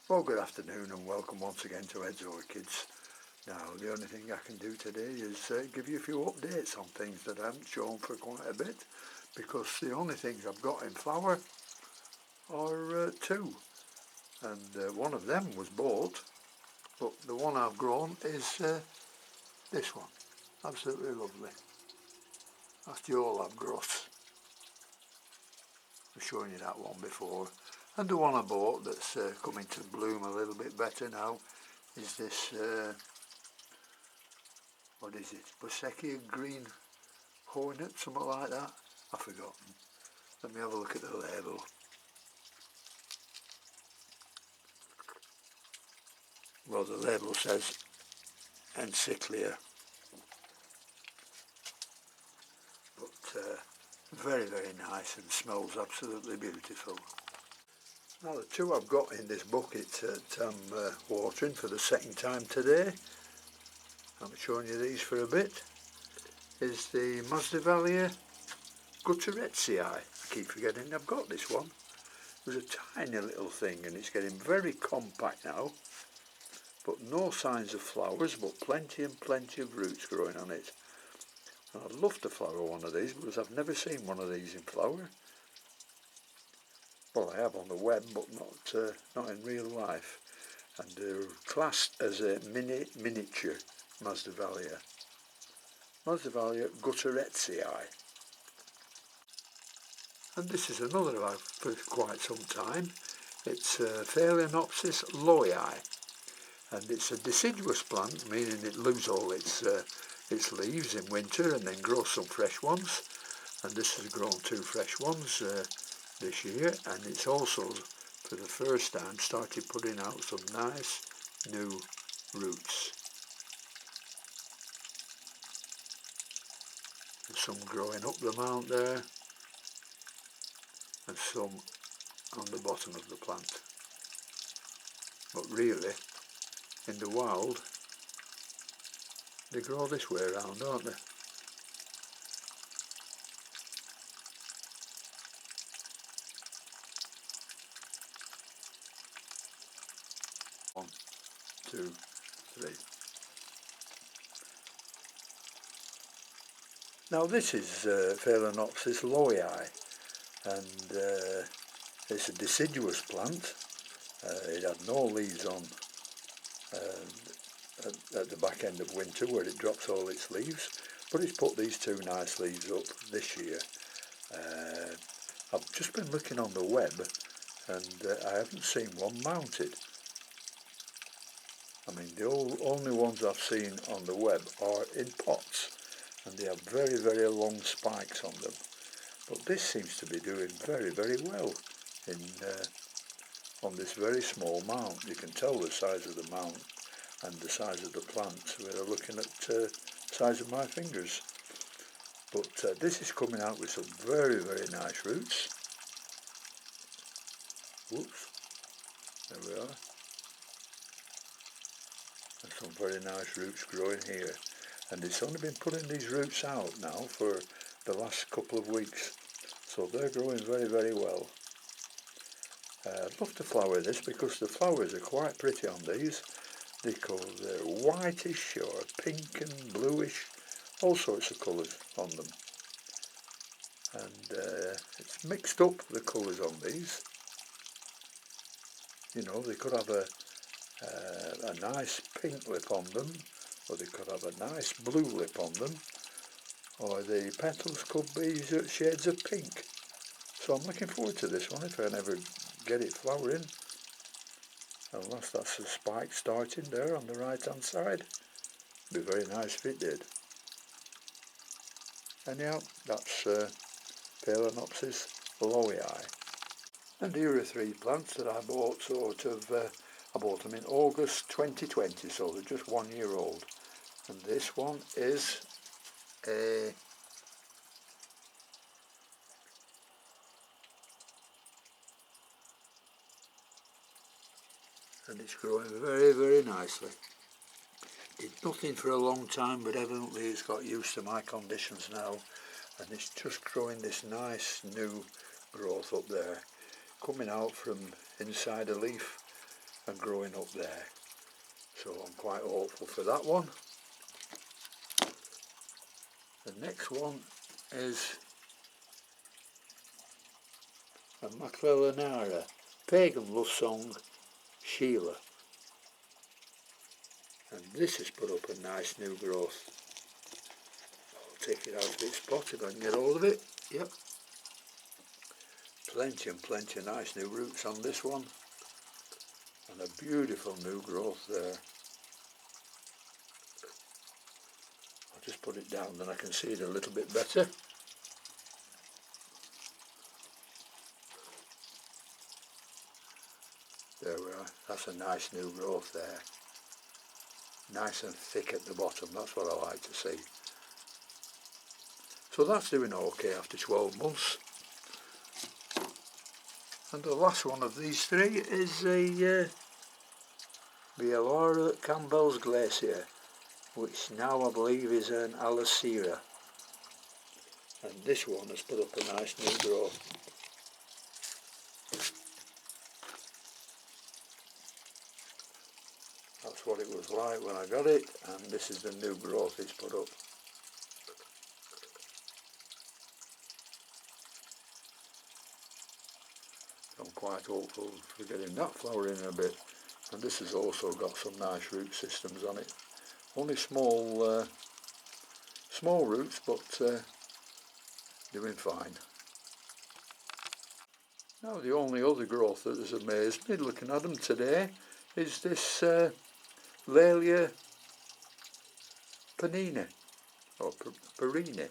Well, good afternoon and welcome once again to Ed's Orchids. Now, the only thing I can do today is give you a few updates on things that I haven't shown for quite a bit, because the only things I've got in flower are two, and one of them was bought, but the one I've grown is this one. Absolutely lovely. That's the all-lab growth. I've shown you that one before. And the one I bought that's coming to bloom a little bit better now is this, what is it, Bosecchia green hornet, something like that. I've forgotten. Let me have a look at the label. Well, the label says Encyclia, but very, very nice and smells absolutely beautiful. Now, the two I've got in this bucket that I'm watering for the second time today, I'm showing you these for a bit, is the Masdevallia Woolworthy Eye. I keep forgetting I've got this one. It was a tiny little thing and it's getting very compact now, but no signs of flowers, but plenty and plenty of roots growing on it. And I'd love to flower one of these because I've never seen one of these in flower. Well, I have on the web, but not in real life. And they're classed as a miniature Masdevallia. Masdevallia Woolworthy Eye. And this is another I've for quite some time. It's Phalaenopsis loii, and it's a deciduous plant, meaning it loses all its leaves in winter and then grows some fresh ones. And this has grown two fresh ones this year, and it's also for the first time started putting out some nice new roots. There's some growing up the mount there and some on the bottom of the plant. But really, in the wild, they grow this way around, don't they? One, two, three. Now this is Phalaenopsis loii, and it's a deciduous plant. It had no leaves on at the back end of winter where it drops all its leaves, but it's put these two nice leaves up this year. I've just been looking on the web and I haven't seen one mounted. I mean, the only ones I've seen on the web are in pots, and they have very, very long spikes on them. But this seems to be doing very, very well on this very small mount. You can tell the size of the mount and the size of the plant. We're looking at the size of my fingers. But this is coming out with some very, very nice roots. Whoops, there we are. And some very nice roots growing here. And it's only been putting these roots out now for the last couple of weeks. So they're growing very, very well. I'd love to flower this because the flowers are quite pretty on these. They're whitish or pink and bluish, all sorts of colours on them. And it's mixed up, the colours on these. You know, they could have a nice pink lip on them, or they could have a nice blue lip on them, or the petals could be shades of pink. So I'm looking forward to this one if I never get it flowering, unless that's a spike starting there on the right hand side. It'd be very nice if it did. Anyhow, that's Phalaenopsis loii. And here are three plants that I bought I bought them in August 2020, so they're just 1 year old. And this one is a and it's growing very, very nicely. Did nothing for a long time, but evidently it's got used to my conditions now, and it's just growing this nice new growth up there, coming out from inside a leaf. and growing up there. So I'm quite hopeful for that one. The next one is a Phalaenopsis, pagan love song, Sheila. And this has put up a nice new growth. I'll take it out of its pot if I can get hold of it. Yep. Plenty and plenty of nice new roots on this one. And a beautiful new growth there. I'll just put it down, then I can see it a little bit better. There we are. That's a nice new growth there. Nice and thick at the bottom, that's what I like to see. So that's doing okay after 12 months. And the last one of these three is a Laura Campbell's Glacier, which now I believe is an Alocera. And this one has put up a nice new growth. That's what it was like when I got it, and this is the new growth it's put up. I'm quite hopeful for getting that flower in a bit. And this has also got some nice root systems on it. Only small roots, but doing fine. Now the only other growth that has amazed me looking at them today is this Laelia Panini, or Perini,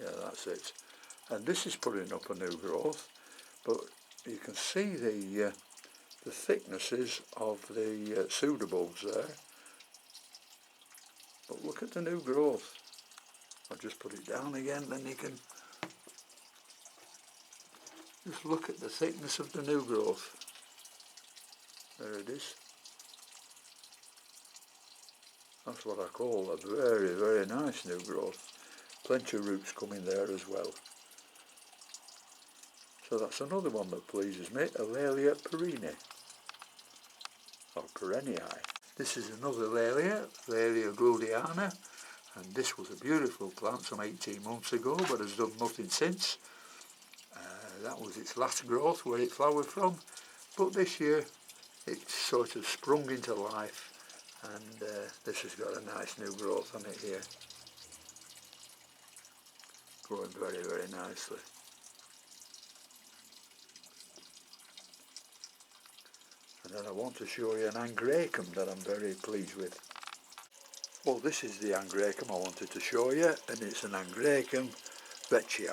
yeah, that's it. And this is putting up a new growth, but you can see the thicknesses of the pseudobulbs there. But look at the new growth. I'll just put it down again, then you can just look at the thickness of the new growth. There it is. That's what I call a very, very nice new growth. Plenty of roots coming there as well. So that's another one that pleases me, a Laelia Perini, or Perenni. This is another Laelia Guldiana, and this was a beautiful plant some 18 months ago, but has done nothing since. That was its last growth where it flowered from, but this year it's sort of sprung into life, and this has got a nice new growth on it here. Growing very, very nicely. And then I want to show you an Angraecum that I'm very pleased with. Well, this is the Angraecum I wanted to show you, and it's an Angraecum bitchy.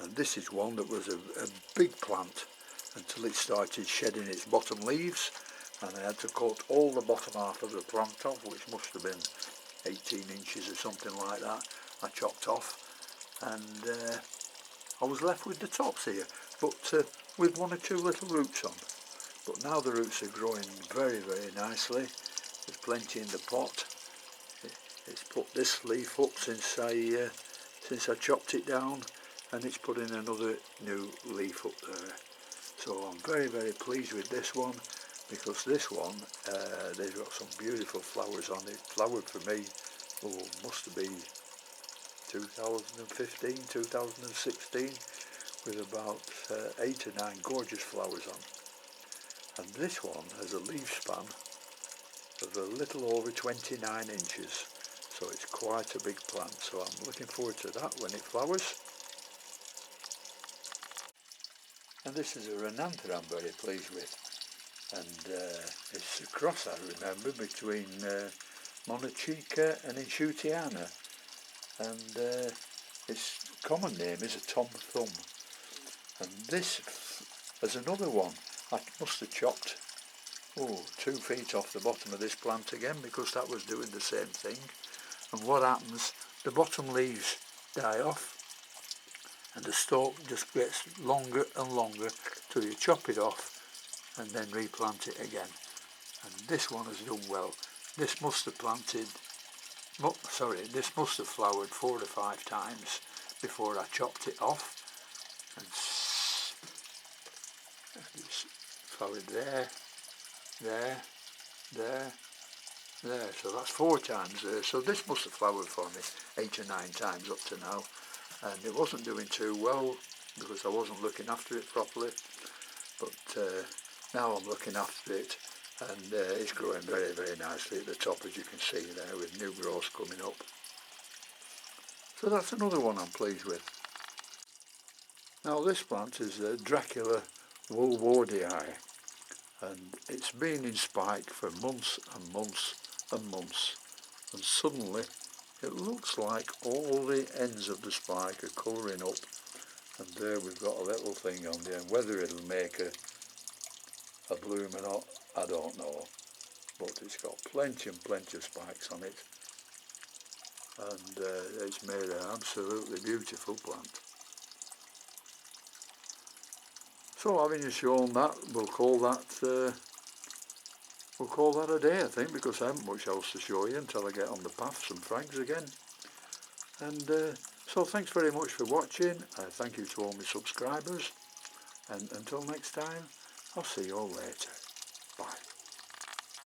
And this is one that was a big plant until it started shedding its bottom leaves, and I had to cut all the bottom half of the plant off, which must have been 18 inches or something like that. I chopped off, and I was left with the tops here, but with one or two little roots on. But now the roots are growing very, very nicely. There's plenty in the pot. It's put this leaf up since I chopped it down, and it's putting another new leaf up there. So I'm very, very pleased with this one, because this one, they've got some beautiful flowers on it. Flowered for me, must have been 2015, 2016, with about 8 or 9 gorgeous flowers on. And this one has a leaf span of a little over 29 inches. So it's quite a big plant, so I'm looking forward to that when it flowers. And this is a Renantha I'm very pleased with, and it's a cross, I remember, between Monachica and Inshutiana, and its common name is a Tom Thumb. And this is another one. I must have chopped 2 feet off the bottom of this plant again, because that was doing the same thing. And what happens, the bottom leaves die off, and the stalk just gets longer and longer till you chop it off and then replant it again. And this one has done well. This must have this must have flowered 4 or 5 times before I chopped it off, and flowered there, there, there, there. So that's 4 times there. So this must have flowered for me 8 or 9 times up to now. And it wasn't doing too well because I wasn't looking after it properly. But now I'm looking after it, and it's growing very, very nicely at the top, as you can see there, with new growth coming up. So that's another one I'm pleased with. Now this plant is Dracula Woolworthy Eye, and it's been in spike for months and months and months, and suddenly it looks like all the ends of the spike are colouring up, and there we've got a little thing on the end. Whether it'll make a bloom or not, I don't know, but it's got plenty and plenty of spikes on it, and it's made an absolutely beautiful plant. So having shown that, we'll call that a day, I think, because I haven't much else to show you until I get on the paths and frags again. And so thanks very much for watching. Thank you to all my subscribers, and until next time, I'll see you all later.